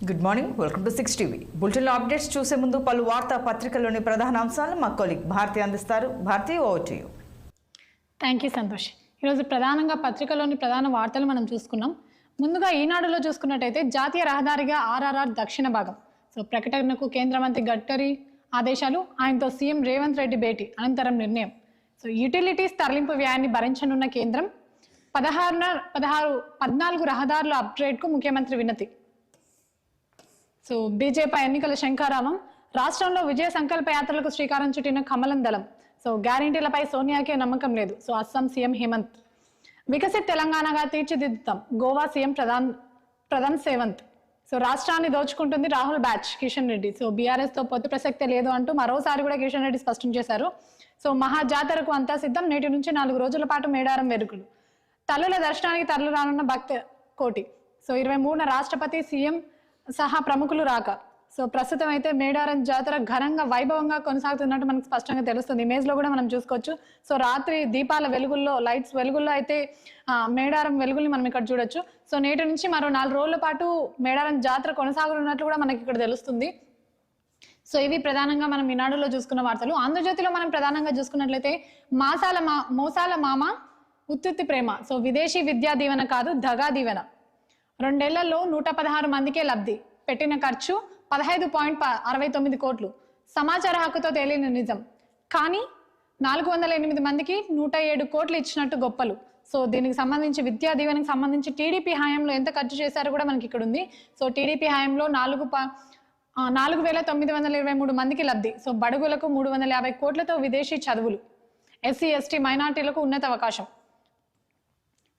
Good morning, welcome to 6 TV. బులెటిన్లో updates చూసే ముందు పలు వార్తా పత్రికల్లోని ప్రధాన అంశాలను మా కొలీగ్ భారతి అందిస్తారు. Bharathi, over to you. Thank you Santosh. ఈరోజు ప్రధానంగా పత్రికలోని ప్రధాన వార్తలు మనం చూసుకున్నాం. ముందుగా ఈనాడులో చూసుకున్నట్టయితే జాతీయ రహదారిగా ఆర్ఆర్ఆర్ దక్షిణ భాగం. సో ప్రకటనకు కేంద్ర మంత్రి గడ్కరీ ఆదేశాలు, ఆయనతో సీఎం రేవంత్ రెడ్డి భేటీ అనంతరం నిర్ణయం. సో యూటిలిటీస్ తరలింపు వ్యయాన్ని భరించనున్న కేంద్రం 14 రహదారుల అప్గ్రేడ్కు ముఖ్యమంత్రి వినతి. సో బీజేపీ ఎన్నికల శంఖారావం, రాష్ట్రంలో విజయ సంకల్ప యాత్రలకు శ్రీకారం చుట్టిన కమలం దళం. సో గ్యారంటీలపై సోనియాకే నమ్మకం లేదు. So Assam CM Hemant. వికసిత్ తెలంగాణగా తీర్చిదిద్దుతాం, గోవా సీఎం ప్రధాన్ సేవంత్. సో రాష్ట్రాన్ని దోచుకుంటుంది Rahul batch, Kishan Reddy. So BRS తో పొత్తు ప్రసక్తే లేదు అంటూ మరోసారి కూడా కిషన్ రెడ్డి స్పష్టం చేశారు. సో మహాజాతరకు అంతా సిద్ధం, నేటి నుంచి 4 రోజుల పాటు మేడారం వేడుకలు. తల్లుల దర్శనానికి తరలి రానున్న భక్త కోటి. సో 23న రాష్ట్రపతి, సీఎం సహా ప్రముఖులు రాక. సో ప్రస్తుతం అయితే మేడారం జాతర ఘనంగా వైభవంగా కొనసాగుతున్నట్టు మనకు స్పష్టంగా తెలుస్తుంది. ఇమేజ్ లో కూడా మనం చూసుకోవచ్చు. సో రాత్రి దీపాల వెలుగుల్లో, లైట్స్ వెలుగుల్లో అయితే మేడారం వెలుగుల్ని మనం ఇక్కడ చూడొచ్చు. సో నేటి నుంచి మరో 4 రోజుల పాటు మేడారం జాతర కొనసాగుతున్నట్లు కూడా మనకి ఇక్కడ తెలుస్తుంది. సో ఇవి ప్రధానంగా మనం ఈనాడులో చూసుకున్న వార్తలు. ఆంధ్రజ్యోతిలో మనం ప్రధానంగా చూసుకున్నట్లయితే మోసాల మామ ఉత్తుత్తి ప్రేమ. సో విదేశీ విద్యా దీవెన కాదు, దగా దీవెన. 2 ఏళ్లలో 116 మందికే లబ్ధి, పెట్టిన ఖర్చు 15.69 కోట్లు. సమాచార హక్కుతో తేలిన నిజం. కానీ 408 మందికి 107 కోట్లు ఇచ్చినట్టు గొప్పలు. సో దీనికి సంబంధించి విద్యా దీవెనకు సంబంధించి టీడీపీ హయాంలో ఎంత ఖర్చు చేశారో కూడా మనకి ఇక్కడ ఉంది. సో టీడీపీ హయాంలో 4,923 మందికి లబ్ధి. సో బడుగులకు 350 కోట్లతో విదేశీ చదువులు. ఎస్సీ ఎస్టీ మైనార్టీలకు ఉన్నత అవకాశం.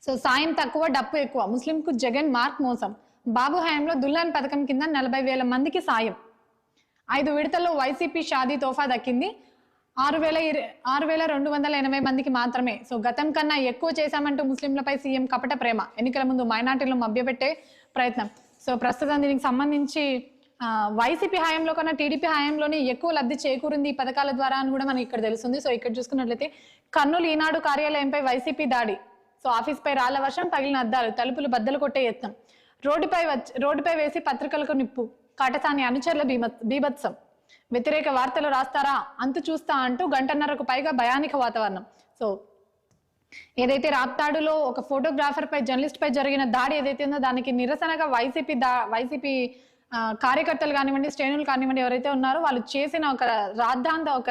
సో సాయం తక్కువ, డప్పు ఎక్కువ, ముస్లింకు జగన్ మార్క్ మోసం. బాబు హయాంలో దుల్హన్ పథకం కింద 40,000 మందికి సాయం. 5 విడతల్లో వైసీపీ షాదీ తోఫా దక్కింది. 6,280 మందికి మాత్రమే. సో గతం కన్నా ఎక్కువ చేశామంటూ ముస్లింలపై సీఎం కపట ప్రేమ. ఎన్నికల ముందు మైనార్టీలను మభ్యపెట్టే ప్రయత్నం. సో ప్రస్తుతం దీనికి సంబంధించి వైసీపీ హయాంలో కన్నా టీడీపీ హయాంలోనే ఎక్కువ లబ్ధి చేకూరింది ఈ పథకాల ద్వారా అని కూడా మనకి ఇక్కడ తెలుస్తుంది. సో ఇక్కడ చూసుకున్నట్లయితే కర్నూలు ఈనాడు కార్యాలయంపై వైసీపీ దాడి. సో ఆఫీస్ పై రాళ్ల వర్షం, పగిలిన అద్దాలు, తలుపులు బద్దలు కొట్టే యత్నం. రోడ్డుపై వేసి పత్రికలకు నిప్పు. కాటసాని అనుచరుల బీభత్సం. వ్యతిరేక వార్తలు రాస్తారా, అంతు చూస్తా అంటూ 1.5 పైగా భయానిక వాతావరణం. సో ఏదైతే రాప్తాడులో ఒక ఫోటోగ్రాఫర్ పై, జర్నలిస్ట్ పై జరిగిన దాడి ఏదైతే ఉందో దానికి నిరసనగా వైసీపీ కార్యకర్తలు కానివ్వండి, శ్రేణులు కానివ్వండి, ఎవరైతే ఉన్నారో వాళ్ళు చేసిన ఒక ఒక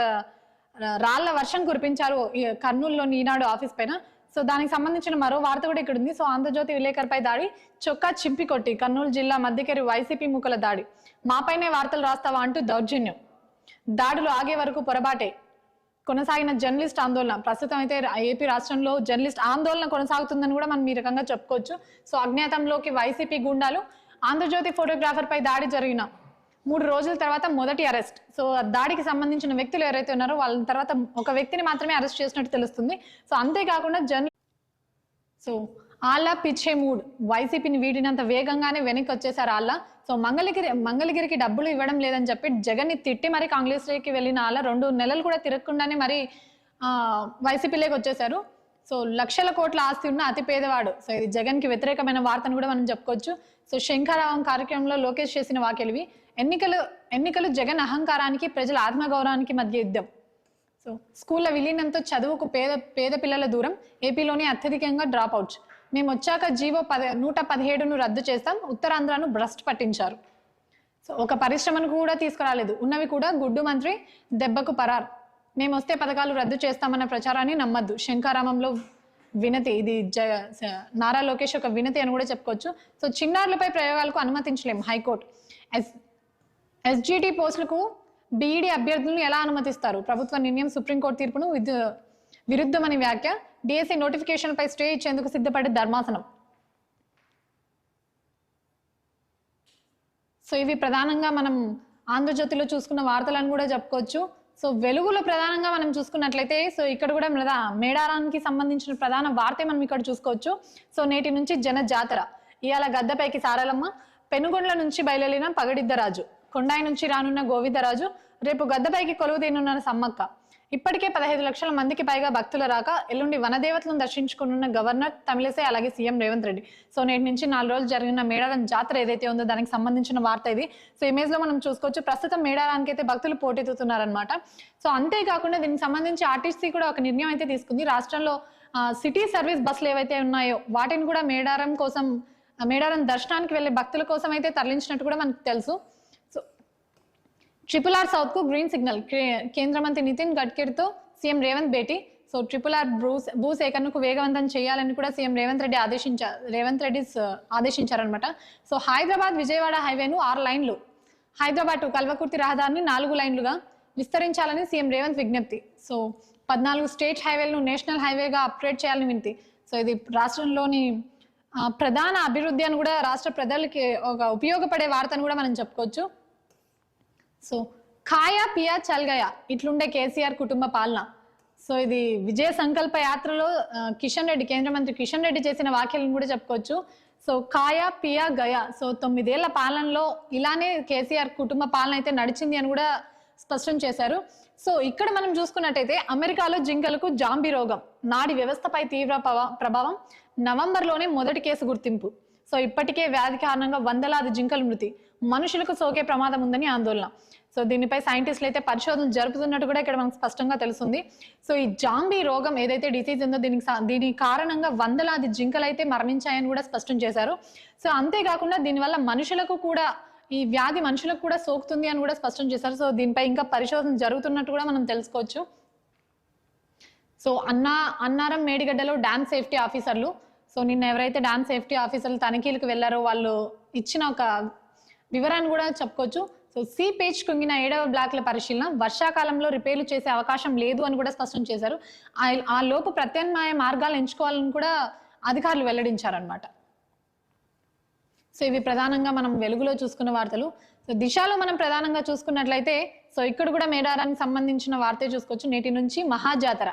రాళ్ల వర్షం కురిపించారు కర్నూలులోని ఈనాడు ఆఫీస్ పైన. సో దానికి సంబంధించిన మరో వార్త కూడా ఇక్కడ ఉంది. సో ఆంధ్రజ్యోతి విలేకరుపై దాడి, చొక్కా చింపి కొట్టి కర్నూలు జిల్లా మధ్యకెరి వైసీపీ ముఖల దాడి. మాపైనే వార్తలు రాస్తావా అంటూ దౌర్జన్యం. దాడులు ఆగే వరకు పొరపాటే. కొనసాగిన జర్నలిస్ట్ ఆందోళన. ప్రస్తుతం అయితే ఏపీ రాష్ట్రంలో జర్నలిస్ట్ ఆందోళన కొనసాగుతుందని కూడా మనం ఈ రకంగా చెప్పుకోవచ్చు. సో అజ్ఞాతంలోకి వైసీపీ గుండాలు. ఆంధ్రజ్యోతి ఫోటోగ్రాఫర్ పై దాడి జరిగిన 3 రోజుల తర్వాత మొదటి అరెస్ట్. సో దాడికి సంబంధించిన వ్యక్తులు ఎవరైతే ఉన్నారో వాళ్ళ తర్వాత ఒక వ్యక్తిని మాత్రమే అరెస్ట్ చేసినట్టు తెలుస్తుంది. సో అంతేకాకుండా సో ఆళ్ళ పిచ్చే మూడ్. వైసీపీని వీడినంత వేగంగానే వెనక్కి వచ్చేసారు ఆళ్ళ. సో మంగళగిరికి డబ్బులు ఇవ్వడం లేదని చెప్పి జగన్ ని తిట్టి మరి కాంగ్రెస్లోకి వెళ్ళిన ఆళ్ళ 2 నెలలు కూడా తిరగకుండానే మరి వైసీపీలోకి వచ్చేసారు. సో లక్షల కోట్ల ఆస్తి ఉన్న అతి పేదవాడు. సో ఇది జగన్ కి వ్యతిరేకమైన వార్తను కూడా మనం చెప్పుకోవచ్చు. సో శంఖారావం కార్యక్రమంలో లోకేష్ చేసిన వ్యాఖ్యలు. ఎన్నికలు జగన్ అహంకారానికి, ప్రజల ఆత్మగౌరవానికి మధ్య యుద్ధం. సో స్కూళ్ల విలీనంతో చదువుకు పేద పిల్లల దూరం. ఏపీలోనే అత్యధికంగా డ్రాప్ అవుట్స్. మేము వచ్చాక జీవో 117ను రద్దు చేస్తాం. ఉత్తరాంధ్రను భ్రష్ట్ పట్టించారు. సో ఒక పరిశ్రమను కూడా తీసుకురాలేదు. ఉన్నవి కూడా గుడ్డు మంత్రి దెబ్బకు పరార్. మేము వస్తే పథకాలు రద్దు చేస్తామన్న ప్రచారాన్ని నమ్మద్దు. శంఖారామంలో వినతి. ఇది నారా లోకేష్ ఒక వినతి అని కూడా చెప్పుకోవచ్చు. సో చిన్నారులపై ప్రయోగాలకు అనుమతించలేం హైకోర్టు. ఎస్జిటి పోస్టులకు బీఈడి అభ్యర్థులను ఎలా అనుమతిస్తారు? ప్రభుత్వ నిర్ణయం సుప్రీంకోర్టు తీర్పును విరుద్ధమని వ్యాఖ్య. డిఎస్సి నోటిఫికేషన్ పై స్టే ఇచ్చేందుకు సిద్ధపడే ధర్మాసనం. సో ఇవి ప్రధానంగా మనం ఆంధ్రజ్యోతిలో చూసుకున్న వార్తలను కూడా చెప్పుకోవచ్చు. సో వెలుగులో ప్రధానంగా మనం చూసుకున్నట్లయితే సో ఇక్కడ కూడా మేడారానికి సంబంధించిన ప్రధాన వార్త మనం ఇక్కడ చూసుకోవచ్చు. సో నేటి నుంచి జన జాతర. ఇవాళ గద్దపైకి సారలమ్మ, పెనుగొండ్ల నుంచి బయలుదేరిన పగడిద్దరాజు, కొండాయి నుంచి రానున్న గోవిందరాజు, రేపు గద్దపైకి కొలువు తీనున్న సమ్మక్క. ఇప్పటికే 15 లక్షల మందికి పైగా భక్తుల రాక ఎల్లుండి వనదేవతలను దర్శించుకున్న గవర్నర్ తమిళిసై అలాగే సీఎం రేవంత్ రెడ్డి. సో నేటి నుంచి 4 రోజులు జరిగిన మేడారం జాతర ఏదైతే ఉందో దానికి సంబంధించిన వార్త ఇది. సో ఇమేజ్ లో మనం చూసుకోవచ్చు, ప్రస్తుతం మేడారానికి అయితే భక్తులు పోటెత్తుతున్నారనమాట. సో అంతేకాకుండా దీనికి సంబంధించి ఆర్టీసీ కూడా ఒక నిర్ణయం అయితే తీసుకుంది. రాష్ట్రంలో సిటీ సర్వీస్ బస్సులు ఏవైతే ఉన్నాయో వాటిని కూడా మేడారం దర్శనానికి వెళ్లే భక్తుల కోసం అయితే తరలించినట్టు కూడా మనకు తెలుసు. సో RRR సౌత్ కు గ్రీన్ సిగ్నల్, కేంద్ర మంత్రి నితిన్ గడ్కరీతో సీఎం రేవంత్ భేటీ. సో RRR భూసేకరణకు వేగవంతం చేయాలని కూడా సీఎం రేవంత్ రెడ్డి ఆదేశించారనమాట. సో హైదరాబాద్ విజయవాడ హైవేను 6 లైన్లు, హైదరాబాద్ టు కల్వకుర్తి రహదారిని 4 లైన్లుగా విస్తరించాలని సీఎం రేవంత్ విజ్ఞప్తి. సో 14 స్టేట్ హైవేలను నేషనల్ హైవేగా అప్గ్రేడ్ చేయాలని వినతి. సో ఇది రాష్ట్రంలోని ప్రధాన అభివృద్ధి అని కూడా, రాష్ట్ర ప్రజలకి ఒక ఉపయోగపడే వార్తను కూడా మనం చెప్పుకోవచ్చు. సో ఖాయా పియా చల్ గయా, ఇట్లుండే కేసీఆర్ కుటుంబ పాలన. సో ఇది విజయ సంకల్ప యాత్రలో కేంద్ర మంత్రి కిషన్ రెడ్డి చేసిన వ్యాఖ్యలను కూడా చెప్పుకోవచ్చు. సో ఖాయా పియా గయా, సో 9 ఏళ్ల పాలనలో ఇలానే కేసీఆర్ కుటుంబ పాలన అయితే నడిచింది అని కూడా స్పష్టం చేశారు. సో ఇక్కడ మనం చూసుకున్నట్టయితే అమెరికాలో జింకలకు జాంబీ రోగం, నాడి వ్యవస్థపై తీవ్ర ప్రభావం, నవంబర్లోనే మొదటి కేసు గుర్తింపు. సో ఇప్పటికే వ్యాధి కారణంగా వందలాది జింకలు మృతి, మనుషులకు సోకే ప్రమాదం ఉందని ఆందోళన. సో దీనిపై సైంటిస్టులు అయితే పరిశోధనలు జరుపుతున్నట్టు కూడా ఇక్కడ మనకు స్పష్టంగా తెలుస్తుంది. సో ఈ జాంబీ రోగం ఏదైతే డిసీజ్ ఉందో దీని కారణంగా వందలాది జింకలు అయితే మరణించాయని కూడా స్పష్టం చేశారు. సో అంతేకాకుండా దీనివల్ల ఈ వ్యాధి మనుషులకు కూడా సోకుతుంది అని కూడా స్పష్టం చేశారు. సో దీనిపై ఇంకా పరిశోధన జరుగుతున్నట్టు కూడా మనం తెలుసుకోవచ్చు. సో అన్నారం మేడిగడ్డలో డ్యామ్ సేఫ్టీ ఆఫీసర్లు, సో నిన్న ఎవరైతే డ్యామ్ సేఫ్టీ ఆఫీసర్లు తనిఖీలకు వెళ్లారో వాళ్ళు ఇచ్చిన ఒక వివరాన్ని కూడా చెప్పుకోవచ్చు. సో సీ పేజ్ కుంగిన 7వ బ్లాక్ల పరిశీలన, వర్షాకాలంలో రిపేర్లు చేసే అవకాశం లేదు అని కూడా స్పష్టం చేశారు. ఆ లోపు ప్రత్యామ్నాయ మార్గాలు ఎంచుకోవాలని కూడా అధికారులు వెల్లడించారనమాట. సో ఇవి ప్రధానంగా మనం వెలుగులో చూసుకున్న వార్తలు. సో దిశలో మనం ప్రధానంగా చూసుకున్నట్లయితే సో ఇక్కడ కూడా మేడారానికి సంబంధించిన వార్తే చూసుకోవచ్చు. నేటి నుంచి మహాజాతర,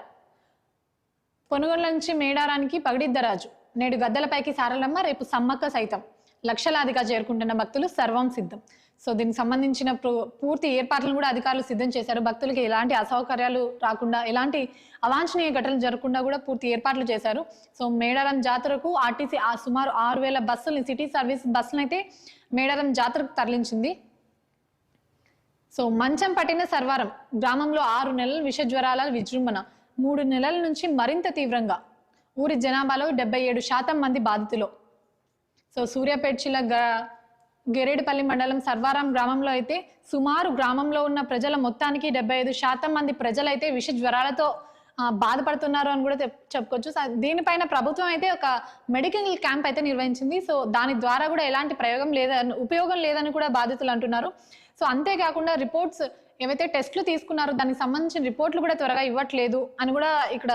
కొనుగోలు నుంచి మేడారానికి పగడిద్దరాజు, నేడు గద్దెలపైకి సారలమ్మ, రేపు సమ్మక్క సైతం, లక్షలాదిగా చేరుకుంటున్న భక్తులు, సర్వం సిద్ధం. సో దీనికి సంబంధించిన పూర్తి ఏర్పాట్లను కూడా అధికారులు సిద్ధం చేశారు. భక్తులకి ఎలాంటి అసౌకర్యాలు రాకుండా, ఎలాంటి అవాంఛనీయ ఘటనలు జరగకుండా కూడా పూర్తి ఏర్పాట్లు చేశారు. సో మేడారం జాతరకు ఆర్టీసీ సుమారు 6000 బస్సులు, సిటీ సర్వీస్ బస్సులను అయితే మేడారం జాతరకు తరలించింది. సో మంచం పట్టిన సర్వారం గ్రామంలో 6 నెలల విష జ్వరాల విజృంభణ, 3 నెలల నుంచి మరింత తీవ్రంగా, ఊరి జనాభాలో 77% మంది బాధితులు. సో సూర్యాపేట జిల్లా గెరేడుపల్లి మండలం సర్వారం గ్రామంలో అయితే సుమారు గ్రామంలో ఉన్న ప్రజల మొత్తానికి 75% మంది ప్రజలైతే విష జ్వరాలతో బాధపడుతున్నారు అని కూడా చెప్పుకోవచ్చు. దీనిపైన ప్రభుత్వం అయితే ఒక మెడికల్ క్యాంప్ అయితే నిర్వహించింది. సో దాని ద్వారా కూడా ఎలాంటి ఉపయోగం లేదని కూడా బాధితులు అంటున్నారు. సో అంతేకాకుండా రిపోర్ట్స్ ఏవైతే టెస్టులు తీసుకున్నారో దానికి సంబంధించిన రిపోర్ట్లు కూడా త్వరగా ఇవ్వట్లేదు అని కూడా ఇక్కడ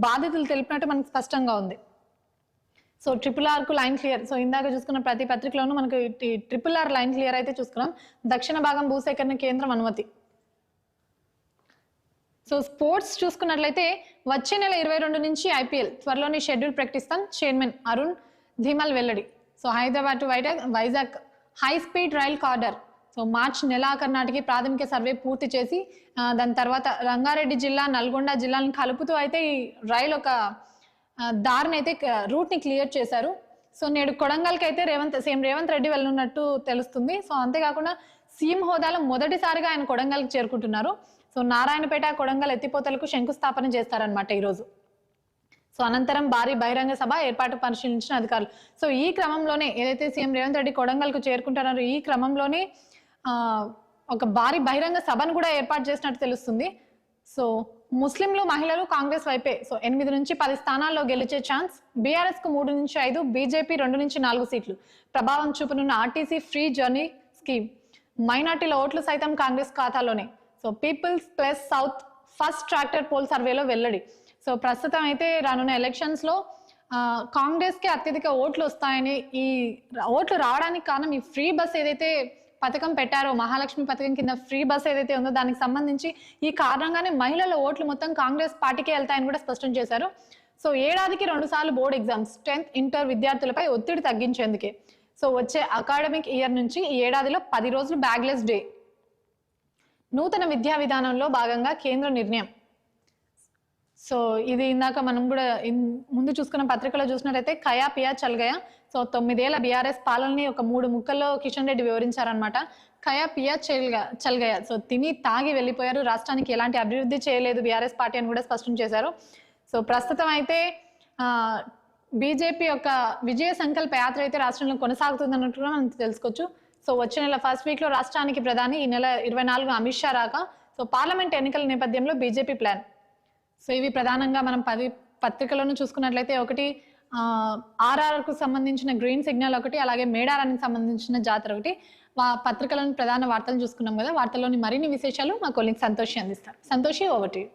బాధితులు తెలిపినట్టు మనకు స్పష్టంగా ఉంది. సో RRR కు లైన్ క్లియర్. సో ఇందాక చూసుకున్న ప్రతి పత్రికలోనూ మనకు RRR లైన్ క్లియర్ అయితే చూసుకున్నాం. దక్షిణ భాగం భూసేకరణ కేంద్రం అనుమతి. సో స్పోర్ట్స్ చూసుకున్నట్లయితే వచ్చే నెల 22 నుంచి IPL త్వరలోనే షెడ్యూల్ ప్రకటిస్తాం, చైర్మన్ అరుణ్ ధీమల్ వెల్లడి. So Hyderabad to Vizag high speed rail corridor, so మార్చి నెలాఖరు నాటికి ప్రాథమిక సర్వే పూర్తి చేసి దాని తర్వాత రంగారెడ్డి జిల్లా, నల్గొండ జిల్లాలను కలుపుతూ అయితే ఈ రైలు ఒక దారిని అయితే రూట్ ని క్లియర్ చేశారు. సో నేడు కొడంగల్కి అయితే సీఎం రేవంత్ రెడ్డి వెళ్ళనున్నట్టు తెలుస్తుంది. సో అంతేకాకుండా సీఎం హోదాలో మొదటిసారిగా ఆయన కొడంగల్కి చేరుకుంటున్నారు. సో నారాయణపేట కొడంగల్ ఎత్తిపోతలకు శంకుస్థాపన చేస్తారనమాట ఈరోజు. సో అనంతరం భారీ బహిరంగ సభ ఏర్పాటు పరిశీలించిన అధికారులు. సో ఈ క్రమంలోనే ఏదైతే సీఎం రేవంత్ రెడ్డి కొడంగల్కు చేరుకుంటున్నారో ఈ క్రమంలోనే ఒక భారీ బహిరంగ సభను కూడా ఏర్పాటు చేసినట్టు తెలుస్తుంది. సో ముస్లింలు, మహిళలు కాంగ్రెస్ వైపే. సో 8 నుంచి 10 స్థానాల్లో గెలిచే ఛాన్స్, బీఆర్ఎస్ కు 3 నుంచి 5, బీజేపీ 2 నుంచి 4 సీట్లు. ప్రభావం చూపనున్న ఆర్టీసీ ఫ్రీ జర్నీ స్కీమ్, మైనార్టీల ఓట్లు సైతం కాంగ్రెస్ ఖాతాలోనే. So People's Pulse South First tracker poll సర్వేలో వెల్లడి. సో ప్రస్తుతం అయితే రానున్న ఎలక్షన్స్ లో కాంగ్రెస్ కి అత్యధిక ఓట్లు వస్తాయని, ఈ ఓట్లు రావడానికి కారణం ఈ ఫ్రీ బస్ ఏదైతే పథకం పెట్టారో, మహాలక్ష్మి పథకం కింద ఫ్రీ బస్ ఏదైతే ఉందో దానికి సంబంధించి ఈ కారణంగానే మహిళల ఓట్లు మొత్తం కాంగ్రెస్ పార్టీకే వెళ్తాయని కూడా స్పష్టం చేశారు. సో ఏడాదికి 2 సార్లు బోర్డు ఎగ్జామ్స్, 10th ఇంటర్ విద్యార్థులపై ఒత్తిడి తగ్గించేందుకే. సో వచ్చే అకాడమిక్ ఇయర్ నుంచి ఈ ఏడాదిలో 10 రోజులు బ్యాగ్లెస్ డే. నూతన విద్యా విధానంలో భాగంగా కేంద్ర నిర్ణయం, సో ఇది ఇందాక మనం కూడా ముందు చూసుకున్న పత్రికలో చూసినట్టయితే ఖయా పియా చల్గయా. సో 9 ఏళ్ల బీఆర్ఎస్ పాలనని ఒక 3 ముక్కల్లో కిషన్ రెడ్డి వివరించారనమాట. ఖయా పియా చల్గయా. సో తిని తాగి వెళ్ళిపోయారు, రాష్ట్రానికి ఎలాంటి అభివృద్ధి చేయలేదు బీఆర్ఎస్ పార్టీ అని కూడా స్పష్టం చేశారు. సో ప్రస్తుతం అయితే బీజేపీ యొక్క విజయ సంకల్ప యాత్ర అయితే రాష్ట్రంలో కొనసాగుతుంది అన్నట్టు మనం తెలుసుకోవచ్చు. సో వచ్చే నెల ఫస్ట్ వీక్ లో రాష్ట్రానికి ప్రధాని, ఈ నెల 24 అమిత్ షా రాక, సో పార్లమెంట్ ఎన్నికల నేపథ్యంలో బీజేపీ ప్లాన్. సో ఇవి ప్రధానంగా మనం 10 పత్రికలను చూసుకున్నట్లయితే, ఒకటి ఆర్ఆర్కు సంబంధించిన గ్రీన్ సిగ్నల్ ఒకటి, అలాగే మేడారానికి సంబంధించిన జాతర ఒకటి. పత్రికలను ప్రధాన వార్తలు చూసుకున్నాం కదా. వార్తల్లోని మరిన్ని విశేషాలు మా కొలీగ్ సంతోషి అందిస్తారు. Santoshi, over to you.